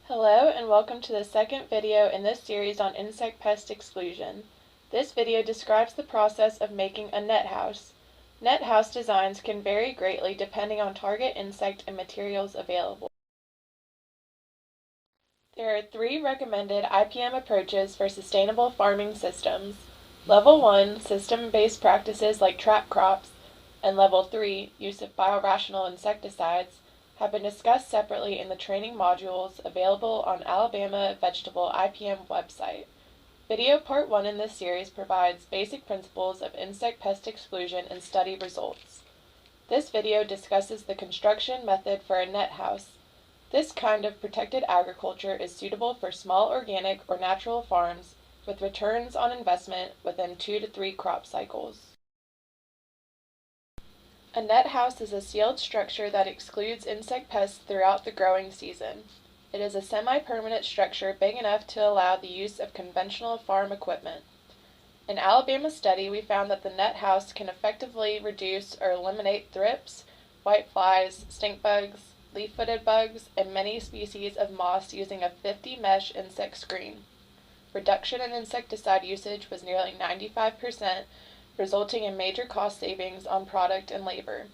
Hello and welcome to the second video in this series on insect pest exclusion. This video describes the process of making a net house. Net house designs can vary greatly depending on target insect and materials available. There are three recommended IPM approaches for sustainable farming systems. Level 1, system-based practices like trap crops, and Level 3, use of biorational insecticides, have been discussed separately in the training modules available on Alabama Vegetable IPM website. Video Part 1 in this series provides basic principles of insect pest exclusion and study results. This video discusses the construction method for a net house. This kind of protected agriculture is suitable for small organic or natural farms with returns on investment within 2 to 3 crop cycles. A net house is a sealed structure that excludes insect pests throughout the growing season. It is a semi-permanent structure big enough to allow the use of conventional farm equipment. In Alabama study, we found that the net house can effectively reduce or eliminate thrips, white flies, stink bugs, leaf-footed bugs, and many species of moss using a 50 mesh insect screen. Reduction in insecticide usage was nearly 95%, resulting in major cost savings on product and labor.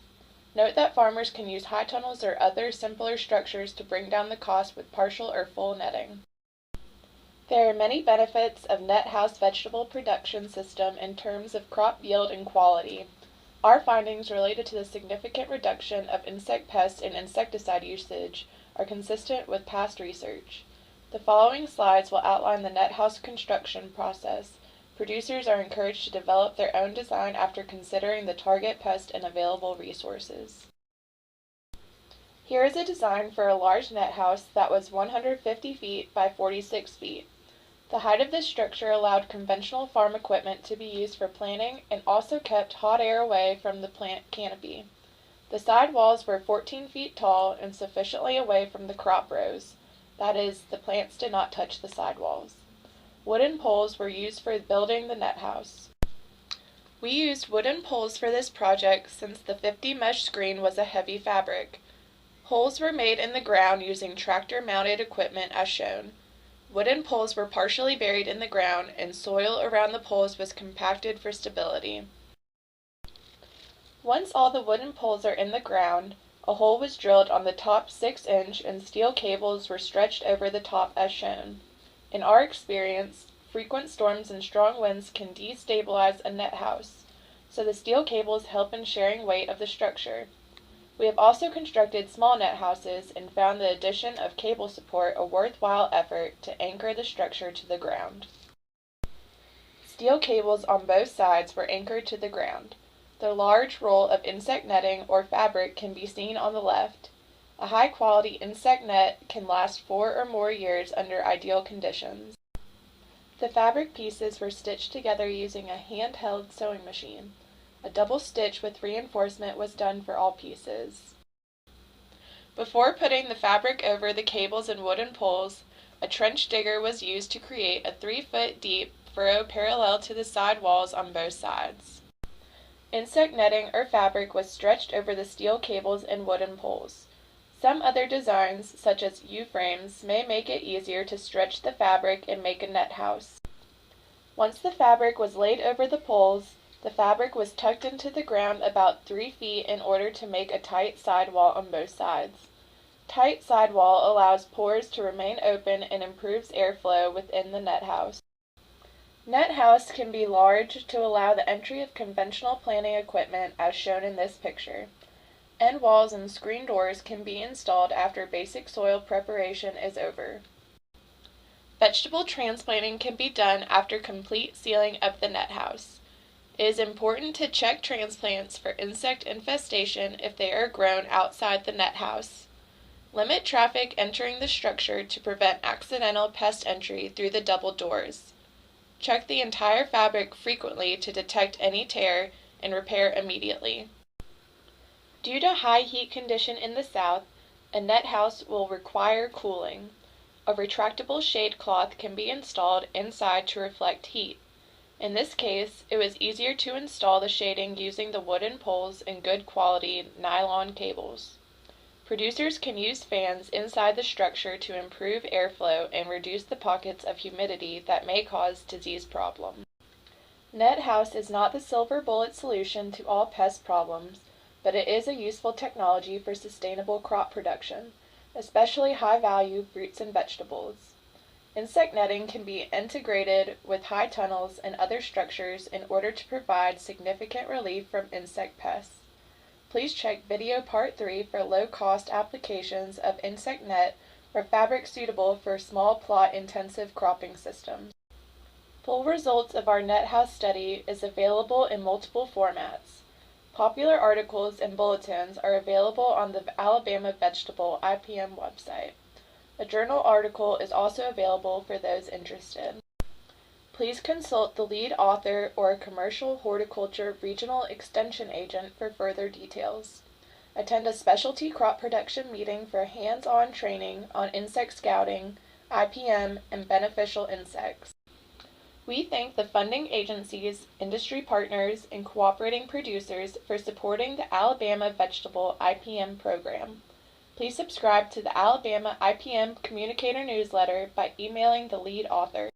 Note that farmers can use high tunnels or other simpler structures to bring down the cost with partial or full netting. There are many benefits of net house vegetable production system in terms of crop yield and quality. Our findings related to the significant reduction of insect pests and insecticide usage are consistent with past research. The following slides will outline the net house construction process. Producers are encouraged to develop their own design after considering the target pest and available resources. Here is a design for a large net house that was 150 feet by 46 feet. The height of this structure allowed conventional farm equipment to be used for planting and also kept hot air away from the plant canopy. The side walls were 14 feet tall and sufficiently away from the crop rows. That is, the plants did not touch the side walls. Wooden poles were used for building the net house. We used wooden poles for this project since the 50 mesh screen was a heavy fabric. Holes were made in the ground using tractor-mounted equipment as shown. Wooden poles were partially buried in the ground and soil around the poles was compacted for stability. Once all the wooden poles are in the ground, a hole was drilled on the top 6-inch and steel cables were stretched over the top as shown. In our experience, frequent storms and strong winds can destabilize a net house, so the steel cables help in sharing weight of the structure. We have also constructed small net houses and found the addition of cable support a worthwhile effort to anchor the structure to the ground. Steel cables on both sides were anchored to the ground. The large roll of insect netting or fabric can be seen on the left. A high-quality insect net can last 4 or more years under ideal conditions. The fabric pieces were stitched together using a handheld sewing machine. A double stitch with reinforcement was done for all pieces. Before putting the fabric over the cables and wooden poles, a trench digger was used to create a 3-foot deep furrow parallel to the side walls on both sides. Insect netting or fabric was stretched over the steel cables and wooden poles. Some other designs, such as U-frames, may make it easier to stretch the fabric and make a net house. Once the fabric was laid over the poles, the fabric was tucked into the ground about 3 feet in order to make a tight sidewall on both sides. Tight sidewall allows pores to remain open and improves airflow within the net house. Net house can be large to allow the entry of conventional planting equipment as shown in this picture. End walls and screen doors can be installed after basic soil preparation is over. Vegetable transplanting can be done after complete sealing of the net house. It is important to check transplants for insect infestation if they are grown outside the net house. Limit traffic entering the structure to prevent accidental pest entry through the double doors. Check the entire fabric frequently to detect any tear and repair immediately. Due to high heat condition in the south, a net house will require cooling. A retractable shade cloth can be installed inside to reflect heat. In this case, it was easier to install the shading using the wooden poles and good quality nylon cables. Producers can use fans inside the structure to improve airflow and reduce the pockets of humidity that may cause disease problems. Net house is not the silver bullet solution to all pest problems, but it is a useful technology for sustainable crop production, especially high-value fruits and vegetables. Insect netting can be integrated with high tunnels and other structures in order to provide significant relief from insect pests. Please check video part 3 for low-cost applications of insect net or fabric suitable for small plot-intensive cropping systems. Full results of our net house study is available in multiple formats. Popular articles and bulletins are available on the Alabama Vegetable IPM website. A journal article is also available for those interested. Please consult the lead author or a commercial horticulture regional extension agent for further details. Attend a specialty crop production meeting for hands-on training on insect scouting, IPM, and beneficial insects. We thank the funding agencies, industry partners, and cooperating producers for supporting the Alabama Vegetable IPM program. Please subscribe to the Alabama IPM Communicator newsletter by emailing the lead author.